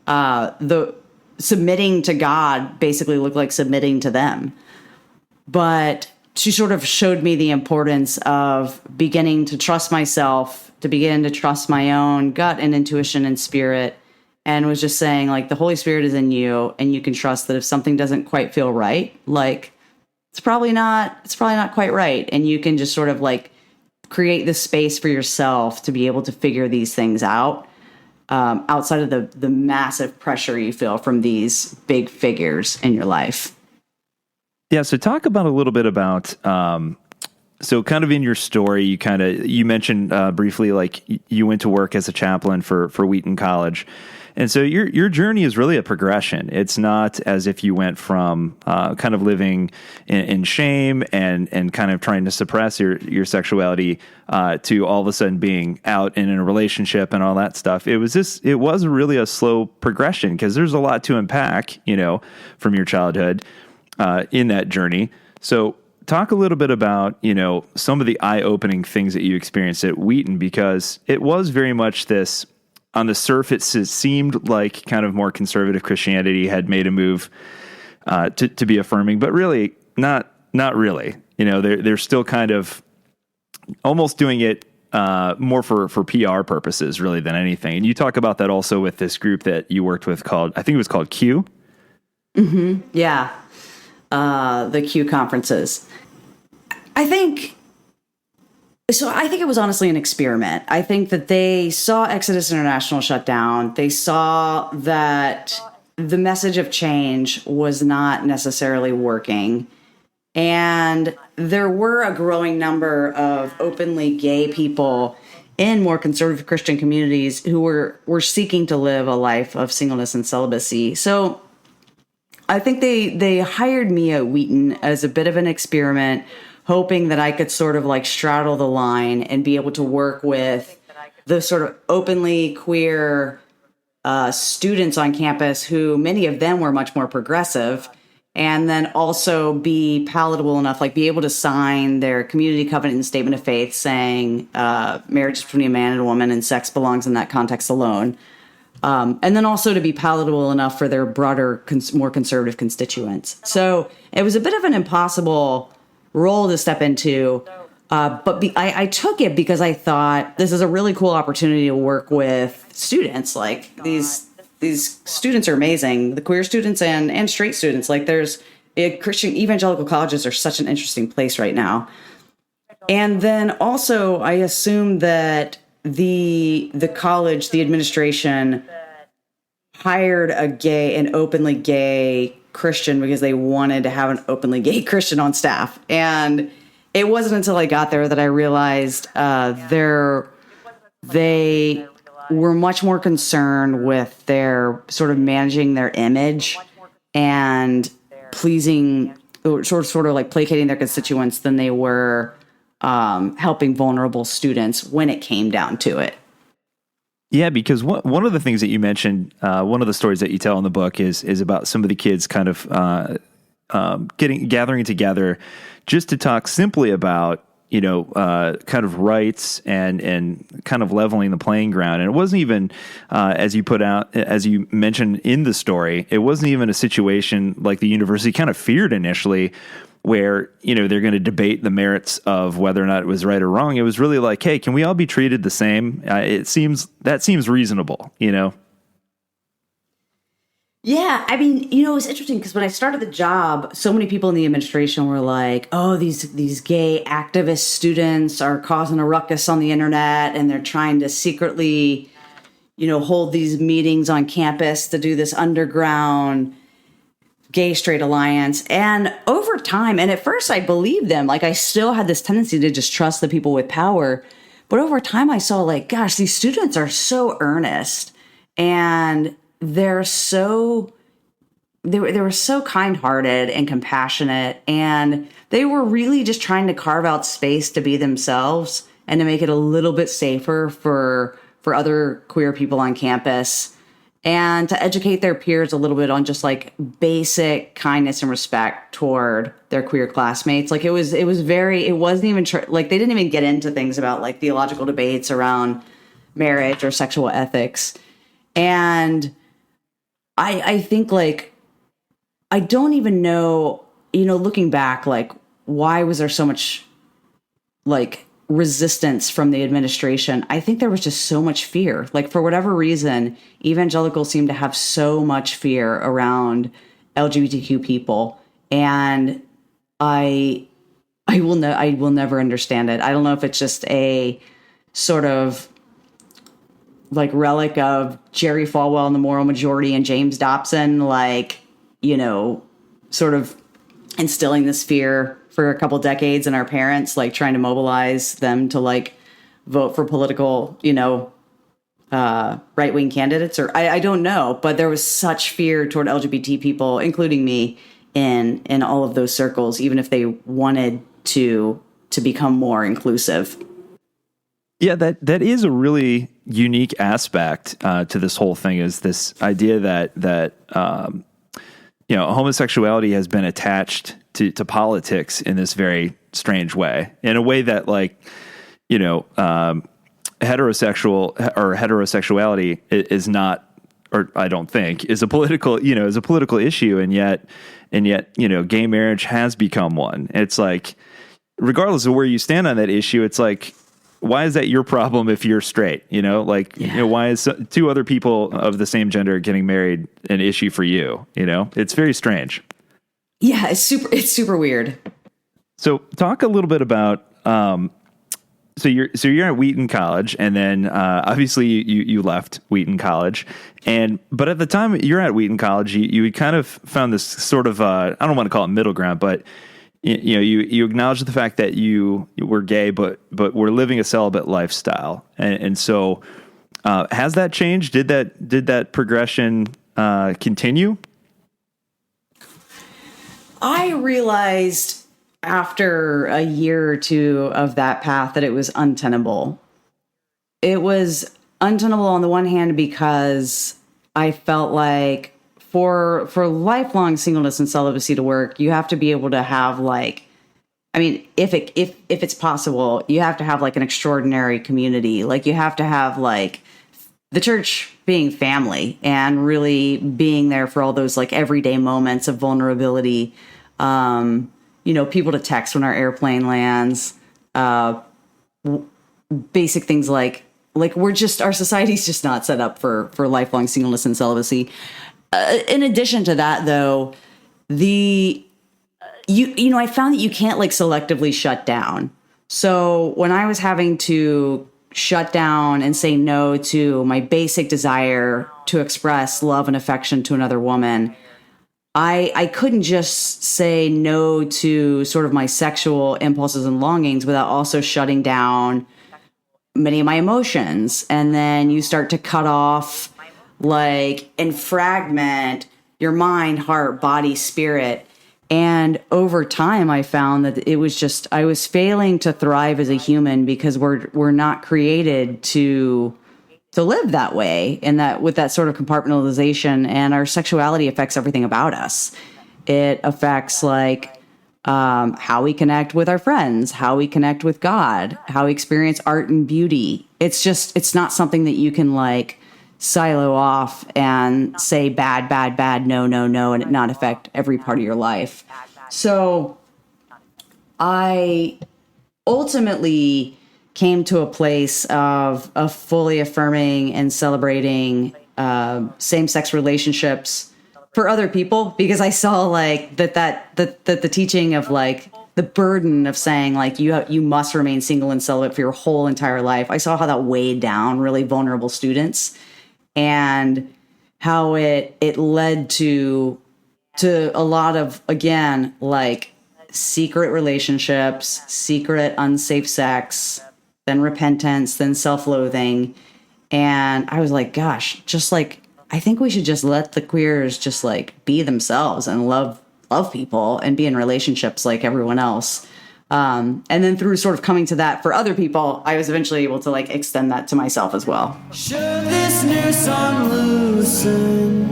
Speaker 1: the submitting to God basically looked like submitting to them. But she sort of showed me the importance of beginning to trust myself, to begin to trust my own gut and intuition and spirit, and was just saying like the Holy Spirit is in you and you can trust that if something doesn't quite feel right, like it's probably not quite right. And you can just sort of like create the space for yourself to be able to figure these things out. Outside of the massive pressure you feel from these big figures in your life.
Speaker 3: Yeah, so talk about a little bit about, so kind of in your story, you mentioned briefly, like you went to work as a chaplain for Wheaton College. And so your journey is really a progression. It's not as if you went from kind of living in shame and kind of trying to suppress your sexuality to all of a sudden being out and in a relationship and all that stuff. It was really a slow progression because there's a lot to unpack, from your childhood in that journey. So talk a little bit about, some of the eye-opening things that you experienced at Wheaton, because it was very much this on the surface, it seemed like kind of more conservative Christianity had made a move to be affirming, but really not really. They're still kind of almost doing it more for PR purposes, really, than anything. And you talk about that also with this group that you worked with I think it was called Q.
Speaker 1: Mm-hmm. Yeah. The Q conferences. I think it was honestly an experiment. I think that they saw Exodus International shut down. They saw that the message of change was not necessarily working. And there were a growing number of openly gay people in more conservative Christian communities who were seeking to live a life of singleness and celibacy. So I think they hired me at Wheaton as a bit of an experiment, hoping that I could sort of like straddle the line and be able to work with the sort of openly queer students on campus, who many of them were much more progressive, and then also be palatable enough, like be able to sign their community covenant and statement of faith saying marriage is between a man and a woman and sex belongs in that context alone. And then also to be palatable enough for their broader, more conservative constituents. So it was a bit of an impossible role to step into. But I took it because I thought this is a really cool opportunity to work with students. Like these students are amazing, the queer students and straight students. Like Christian evangelical colleges are such an interesting place right now. And then also I assumed that the college, the administration hired an openly gay Christian because they wanted to have an openly gay Christian on staff. And it wasn't until I got there that I realized they were much more concerned with their sort of managing their image and pleasing, or sort of like placating their constituents than they were helping vulnerable students when it came down to it.
Speaker 3: Yeah, because one of the things that you mentioned, one of the stories that you tell in the book is about some of the kids kind of gathering together just to talk simply about, kind of rights and kind of leveling the playing ground. And it wasn't even, as you mentioned in the story, it wasn't even a situation like the university kind of feared initially, where, they're going to debate the merits of whether or not it was right or wrong. It was really like, hey, can we all be treated the same? That seems reasonable,
Speaker 1: Yeah, I mean, it was interesting because when I started the job, so many people in the administration were like, oh, these gay activist students are causing a ruckus on the internet, and they're trying to secretly, hold these meetings on campus to do this underground gay straight alliance. And over time, and at first I believed them, like I still had this tendency to just trust the people with power. But over time I saw like, gosh, these students are so earnest, and they were so kind-hearted and compassionate, and they were really just trying to carve out space to be themselves and to make it a little bit safer for other queer people on campus, and to educate their peers a little bit on just like basic kindness and respect toward their queer classmates. Like it wasn't even like they didn't even get into things about like theological debates around marriage or sexual ethics. And I think like, I don't even know, looking back, like why was there so much like resistance from the administration? I think there was just so much fear. Like for whatever reason, evangelicals seem to have so much fear around LGBTQ people, and I will never understand it. I don't know if it's just a sort of like relic of Jerry Falwell and the Moral Majority and James Dobson, like, sort of instilling this fear for a couple decades in our parents, like trying to mobilize them to like vote for political, right-wing candidates, or I don't know, but there was such fear toward LGBT people, including me, in all of those circles, even if they wanted to become more inclusive.
Speaker 3: Yeah, that is a really unique aspect to this whole thing, is this idea that homosexuality has been attached to politics in this very strange way, in a way that heterosexuality is not, or I don't think is a political issue. And yet, gay marriage has become one. It's like, regardless of where you stand on that issue, it's like, why is that your problem if you're straight? Why is two other people of the same gender getting married an issue for you? It's very strange.
Speaker 1: Yeah, it's super weird.
Speaker 3: So talk a little bit about, so you're at Wheaton College, and then obviously you left Wheaton College, but at the time you're at Wheaton College, you kind of found this sort of I don't want to call it middle ground, but you acknowledged the fact that you were gay, but were living a celibate lifestyle, and so has that changed? Did that progression continue?
Speaker 1: I realized after a year or two of that path that it was untenable. It was untenable on the one hand because I felt like for lifelong singleness and celibacy to work, you have to be able to have if it's possible, you have to have like an extraordinary community. Like you have to have like the church being family and really being there for all those like everyday moments of vulnerability. People to text when our airplane lands, basic things like our society's just not set up for lifelong singleness and celibacy. In addition to that, though, I found that you can't like selectively shut down. So when I was having to shut down and say no to my basic desire to express love and affection to another woman, I couldn't just say no to sort of my sexual impulses and longings without also shutting down many of my emotions. And then you start to cut off and fragment your mind, heart, body, spirit. And over time, I found that it was just, I was failing to thrive as a human because we're not created to live that way, and that with that sort of compartmentalization, and our sexuality affects everything about us. It affects how we connect with our friends, how we connect with God, how we experience art and beauty. It's not something that you can silo off and say bad, no, and it not affect every part of your life. So I ultimately came to a place of fully affirming and celebrating same-sex relationships for other people, because I saw that the teaching of the burden of saying you must remain single and celibate for your whole entire life. I saw how that weighed down really vulnerable students, and how it led to a lot of, again, secret relationships, secret unsafe sex, then repentance, then self-loathing. And I was like, gosh, I think we should just let the queers just be themselves and love people and be in relationships like everyone else. And then through sort of coming to that for other people, I was eventually able to extend that to myself as well.
Speaker 2: Should this noose unloosen,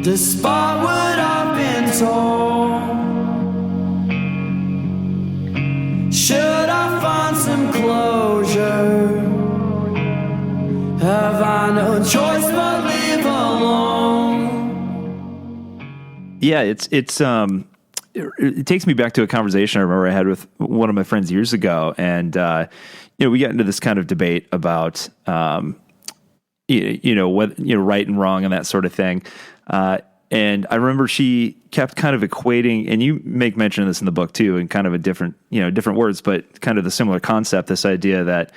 Speaker 2: despite what I've been told? Should I find some closure? Have I no choice but live alone?
Speaker 3: Yeah, it takes me back to a conversation I remember I had with one of my friends years ago, and we got into this kind of debate about whether right and wrong and that sort of thing. And I remember she kept kind of equating, and you make mention of this in the book too, in kind of a different words, but kind of the similar concept, this idea that,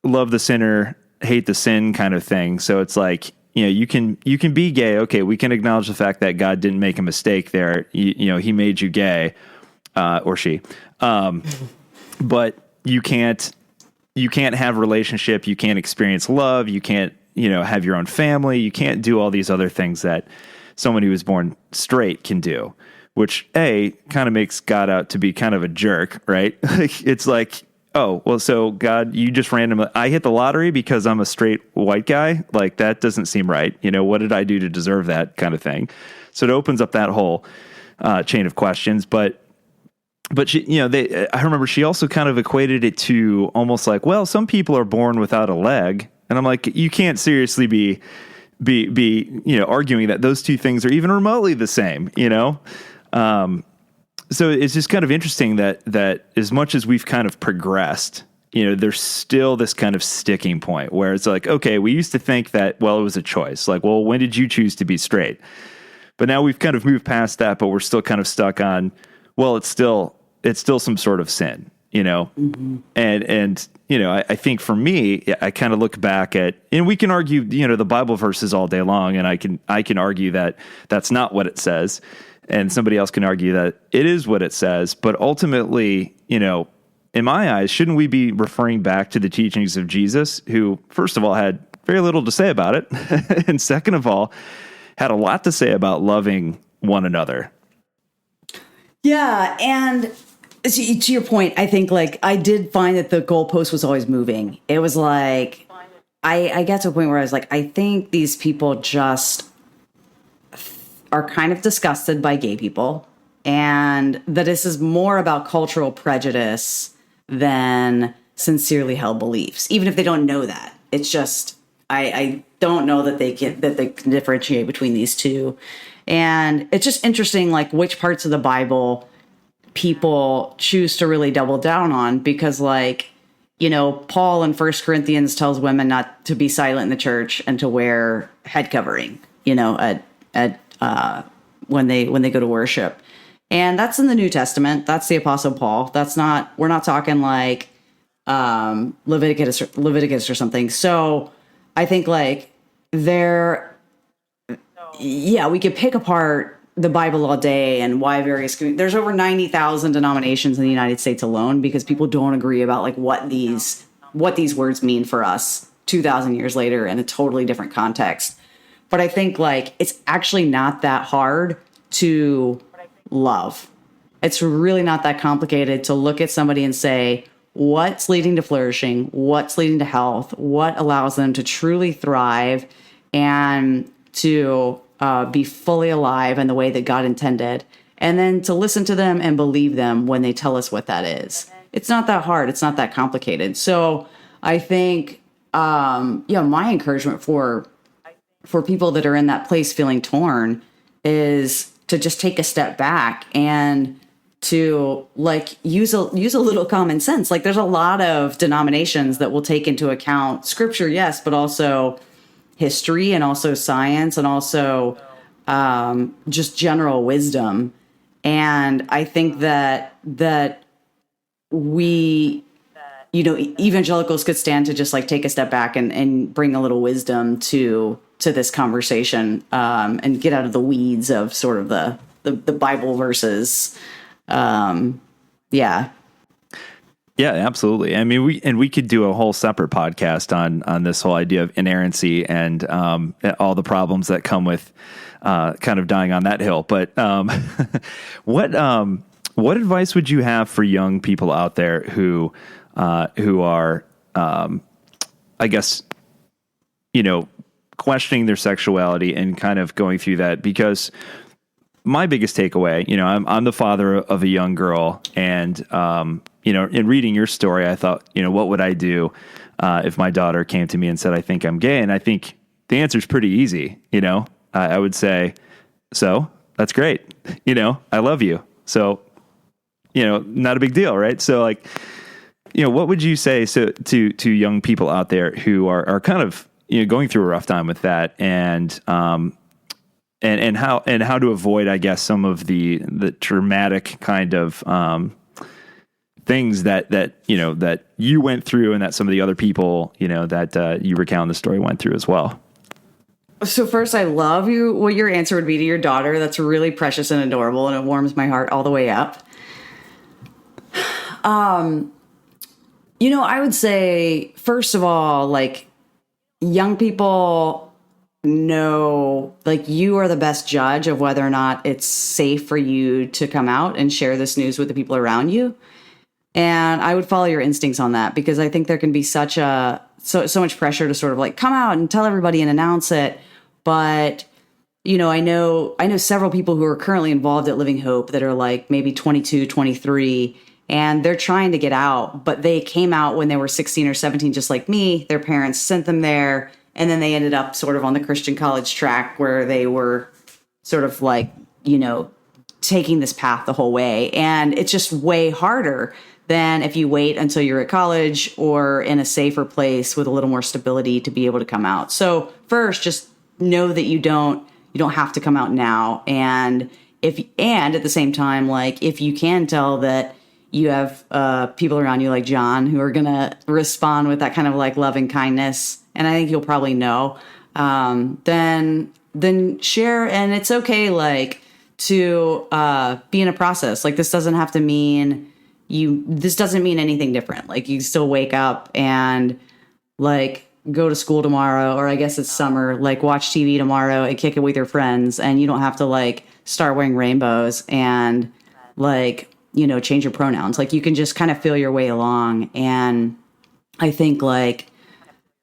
Speaker 3: love the sinner, hate the sin kind of thing. So it's you can be gay. Okay. We can acknowledge the fact that God didn't make a mistake there. He made you gay, or she, but you can't have relationship. You can't experience love. You can't, have your own family. You can't do all these other things that someone who was born straight can do, which kind of makes God out to be kind of a jerk, right? It's oh, well, so God, you just randomly, I hit the lottery because I'm a straight white guy. That doesn't seem right. What did I do to deserve that kind of thing? So it opens up that whole chain of questions. But but she, I remember she also kind of equated it to almost like, well, some people are born without a leg. And I'm like, you can't seriously be arguing that those two things are even remotely the same, So it's just kind of interesting that as much as we've kind of progressed, there's still this kind of sticking point where it's like, okay, we used to think that, well, it was a choice. Like, well, when did you choose to be straight? But now we've kind of moved past that, but we're still kind of stuck on, well, it's still some sort of sin, Mm-hmm. And I think for me, I kind of look back at, and we can argue, the Bible verses all day long, and I can argue that that's not what it says. And somebody else can argue that it is what it says. But ultimately, in my eyes, shouldn't we be referring back to the teachings of Jesus, who, first of all, had very little to say about it, and second of all, had a lot to say about loving one another?
Speaker 1: Yeah, and to your point, I think, like, I did find that the goalpost was always moving. It was like, I got to a point where I was like, I think these people just are kind of disgusted by gay people, and that this is more about cultural prejudice than sincerely held beliefs, even if they don't know that. It's just, I don't know that they can differentiate between these two. And it's just interesting, like, which parts of the Bible people choose to really double down on, because, like, Paul in 1 Corinthians tells women not to be silent in the church and to wear head covering, when they go to worship. And that's in the New Testament. That's the Apostle Paul. We're not talking like Leviticus or something. So I think, like, we could pick apart the Bible all day and why there's over 90,000 denominations in the United States alone, because people don't agree about, like, what these words mean for us 2,000 years later in a totally different context. But I think, like, it's actually not that hard to love. It's really not that complicated to look at somebody and say, what's leading to flourishing? What's leading to health? What allows them to truly thrive and to be fully alive in the way that God intended? And then to listen to them and believe them when they tell us what that is. It's not that hard. It's not that complicated. So I think, my encouragement for people that are in that place feeling torn is to just take a step back and to, like, use a little common sense. Like, there's a lot of denominations that will take into account scripture, yes, but also history and also science and also just general wisdom. And I think that we, evangelicals could stand to just, like, take a step back and bring a little wisdom to this conversation, and get out of the weeds of sort of the Bible verses. Yeah, absolutely. I mean, we could do a whole separate podcast on this whole idea of inerrancy and all the problems that come with kind of dying on that hill. But what advice would you have for young people out there who are, I guess, questioning their sexuality and kind of going through that? Because my biggest takeaway, I'm the father of a young girl, and in reading your story, I thought, what would I do if my daughter came to me and said, I think I'm gay? And I think the answer is pretty easy. I would say, so that's great. I love you. So, not a big deal, right? So, like, what would you say to young people out there who are kind of going through a rough time with that, and how to avoid, I guess, some of the traumatic kind of things that you went through, and that some of the other people that you recount the story went through as well? So first, I love what your answer would be to your daughter. That's really precious and adorable, and it warms my heart all the way up. I would say, first of all, like, young people know, like, you are the best judge of whether or not it's safe for you to come out and share this news with the people around you. And I would follow your instincts on that, because I think there can be so much pressure to sort of, like, come out and tell everybody and announce it. But I know several people who are currently involved at Living Hope that are like maybe 22, 23, and they're trying to get out, but they came out when they were 16 or 17, just like me. Their parents sent them there, and then they ended up sort of on the Christian college track where they were sort of like, taking this path the whole way. And it's just way harder than if you wait until you're at college or in a safer place with a little more stability to be able to come out. So first, just know that you don't have to come out now. And at the same time, like if you can tell that you have people around you like John who are going to respond with that kind of like loving kindness, and I think you'll probably know, then share. And it's okay, like, to be in a process. Like, this doesn't have to mean this doesn't mean anything different. Like, you still wake up and like go to school tomorrow, or I guess it's summer, like watch TV tomorrow and kick it with your friends. And you don't have to like start wearing rainbows and like, change your pronouns. Like, you can just kind of feel your way along. And I think like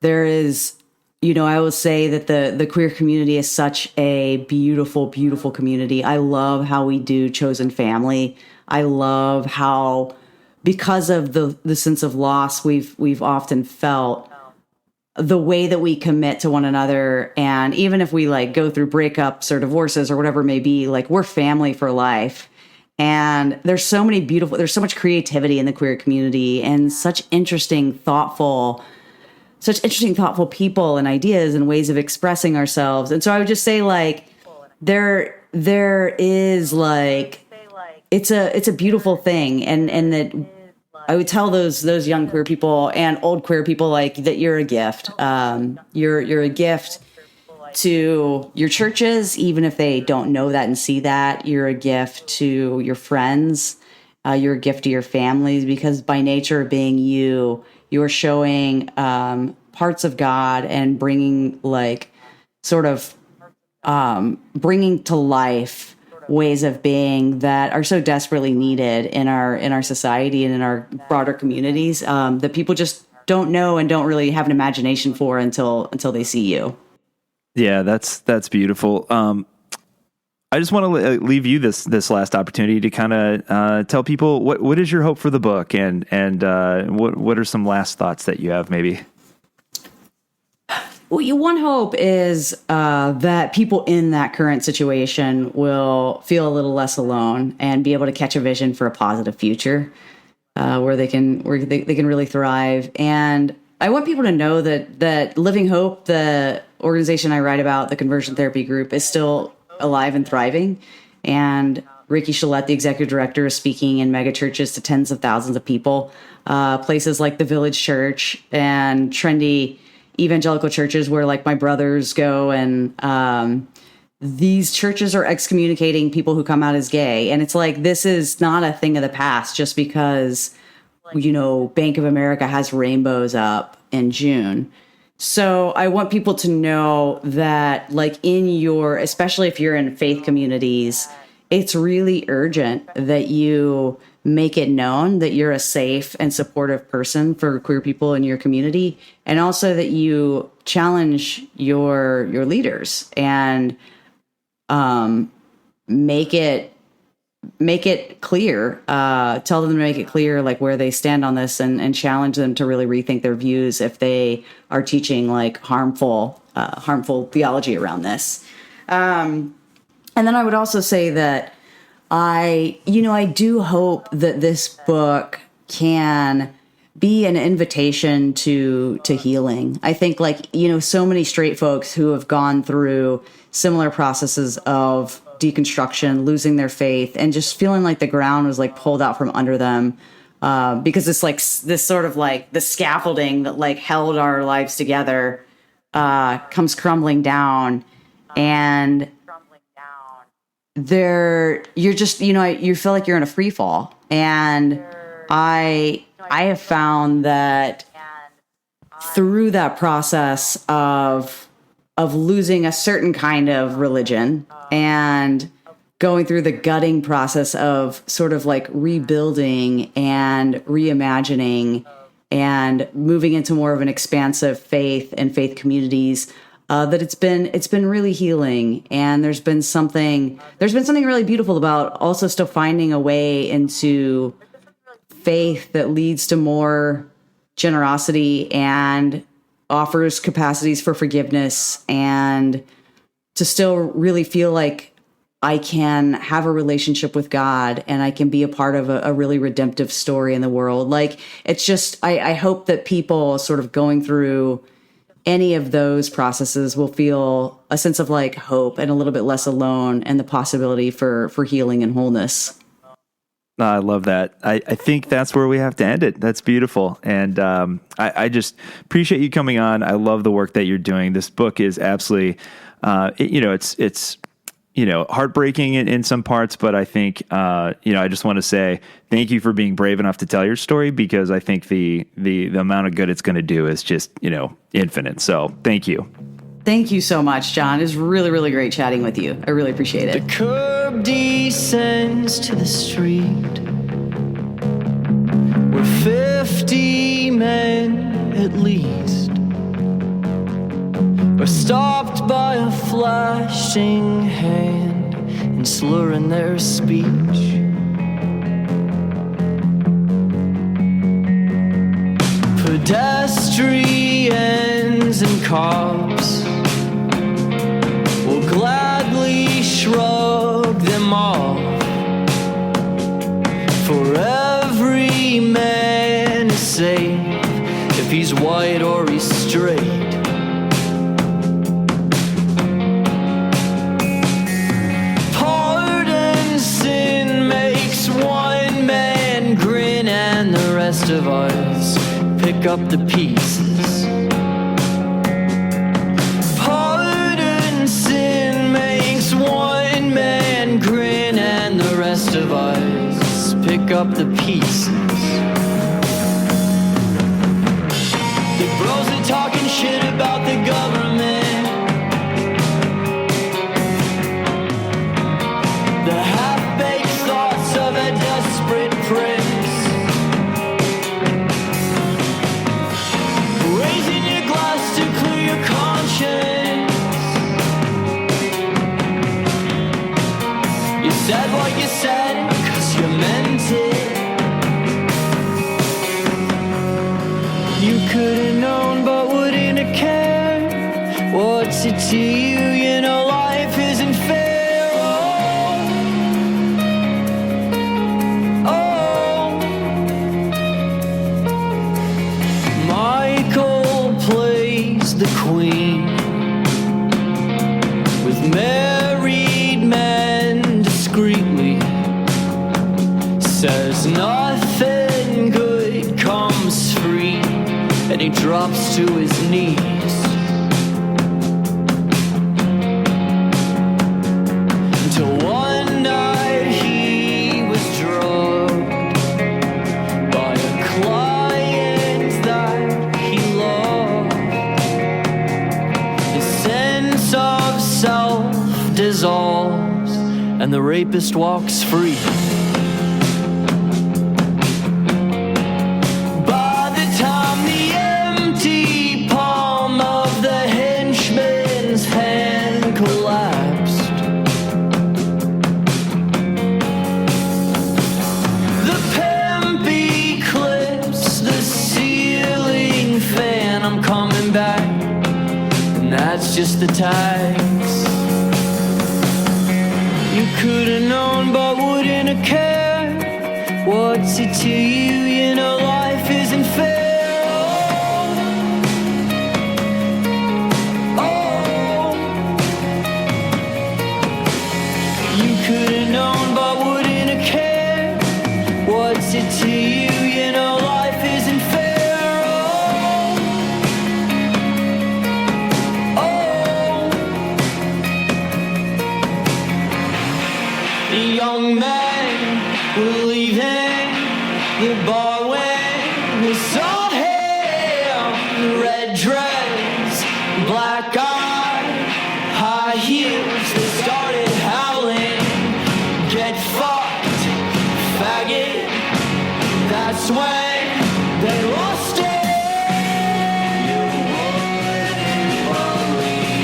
Speaker 1: there is, I will say that the queer community is such a beautiful, beautiful community. I love how we do chosen family. I love how, because of the sense of loss we've often felt, the way that we commit to one another, and even if we like go through breakups or divorces or whatever it may be, like we're family for life. And there's so much creativity in the queer community, and such interesting, thoughtful people and ideas and ways of expressing ourselves. And so I would just say like there is like it's a beautiful thing, and that I would tell those young queer people and old queer people like that you're a gift. You're a gift to your churches, even if they don't know that and see that. You're a gift to your friends. You're a gift to your families, because by nature of being you are showing parts of God and bringing like sort of bringing to life ways of being that are so desperately needed in our society and in our broader communities, that people just don't know and don't really have an imagination for until they see you.
Speaker 3: Yeah, that's beautiful. I just want to leave you this last opportunity to kind of tell people what is your hope for the book, and what are some last thoughts that you have maybe.
Speaker 1: Well, one hope is that people in that current situation will feel a little less alone and be able to catch a vision for a positive future, where they can really thrive. And I want people to know that Living Hope, the organization I write about, the conversion therapy group, is still alive and thriving. And Ricky Chalette, the executive director, is speaking in mega churches to tens of thousands of people, places like the Village Church and trendy evangelical churches where like my brothers go. And these churches are excommunicating people who come out as gay. And it's like, this is not a thing of the past just because, Bank of America has rainbows up in June. So I want people to know that like especially if you're in faith communities, it's really urgent that you make it known that you're a safe and supportive person for queer people in your community, and also that you challenge your leaders and make it clear, tell them to make it clear like where they stand on this, and challenge them to really rethink their views if they are teaching like harmful theology around this. And then I would also say that I do hope that this book can be an invitation to healing. I think like, so many straight folks who have gone through similar processes of deconstruction, losing their faith, and just feeling like the ground was like pulled out from under them, because it's like this sort of like the scaffolding that like held our lives together comes crumbling down. And you're just, you feel like you're in a free fall. And I have found that through that process of losing a certain kind of religion and going through the gutting process of sort of like rebuilding and reimagining and moving into more of an expansive faith and faith communities, that it's been really healing, and there's been something really beautiful about also still finding a way into faith that leads to more generosity and offers capacities for forgiveness, and to still really feel like I can have a relationship with God and I can be a part of a really redemptive story in the world. Like, it's just, I hope that people sort of going through any of those processes will feel a sense of like hope and a little bit less alone, and the possibility for healing and wholeness.
Speaker 3: I love that. I think that's where we have to end it. That's beautiful. And I just appreciate you coming on. I love the work that you're doing. This book is absolutely, it's heartbreaking in some parts, but I think, I just want to say thank you for being brave enough to tell your story, because I think the amount of good it's going to do is just, infinite. So thank you.
Speaker 1: Thank you so much, John. It was really, really great chatting with you. I really appreciate it.
Speaker 2: The curb descends to the street where 50 men at least are stopped by a flashing hand and slurring their speech. Pedestrians and cops will gladly shrug them off, for every man is safe if he's white or he's straight. Pardon sin makes one man grin and the rest of us pick up the pieces. Pardon sin makes one man grin and the rest of us pick up the pieces. The bros are talking shit about the government. The half-baked thoughts of a desperate prince. Raising your glass to clear your conscience. You said what you said, 'cause you meant it. You could've known but wouldn't have cared. What's it to you? You know life isn't fair. Oh. Michael plays the queen with married men discreetly. Says nothing good comes free, and he drops to his knees. Until one night he was drugged by a client that he loved. His sense of self dissolves, and the rapist walks free. By the time the empty palm of the henchman's hand collapsed, the pimp eclipsed the ceiling fan. I'm coming back, and that's just the tax. You could've known but wouldn't have cared. What's it to you? You know life isn't fair. Oh. You could've known but wouldn't have cared. What's it to you? You know life isn't fair. Oh. The young men were leaving the bar when we saw him. Red dress, black eye, high heels. They started howling, get fucked, faggot. That's when they lost it. You wouldn't believe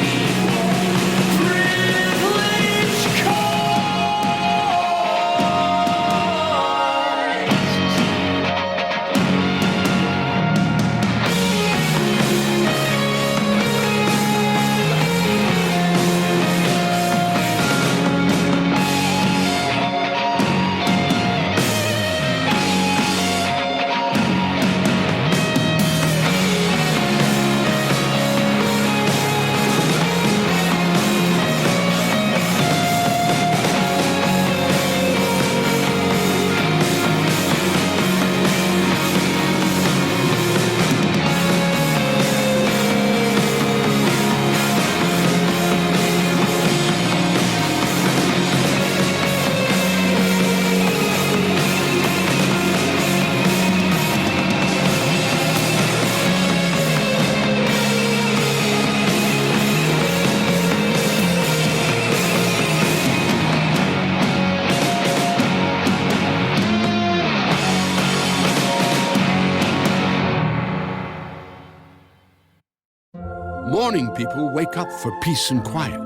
Speaker 4: morning people wake up for peace and quiet.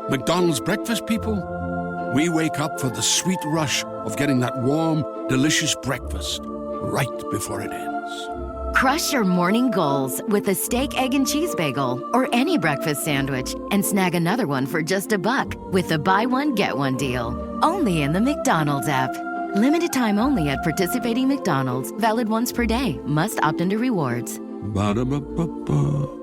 Speaker 4: McDonald's breakfast people, we wake up for the sweet rush of getting that warm, delicious breakfast right before it ends.
Speaker 5: Crush your morning goals with a steak, egg, and cheese bagel or any breakfast sandwich and snag another one for just $1 with the buy one, get one deal. Only in the McDonald's app. Limited time only at participating McDonald's. Valid once per day. Must opt into rewards.
Speaker 4: Ba-da-ba-ba-ba.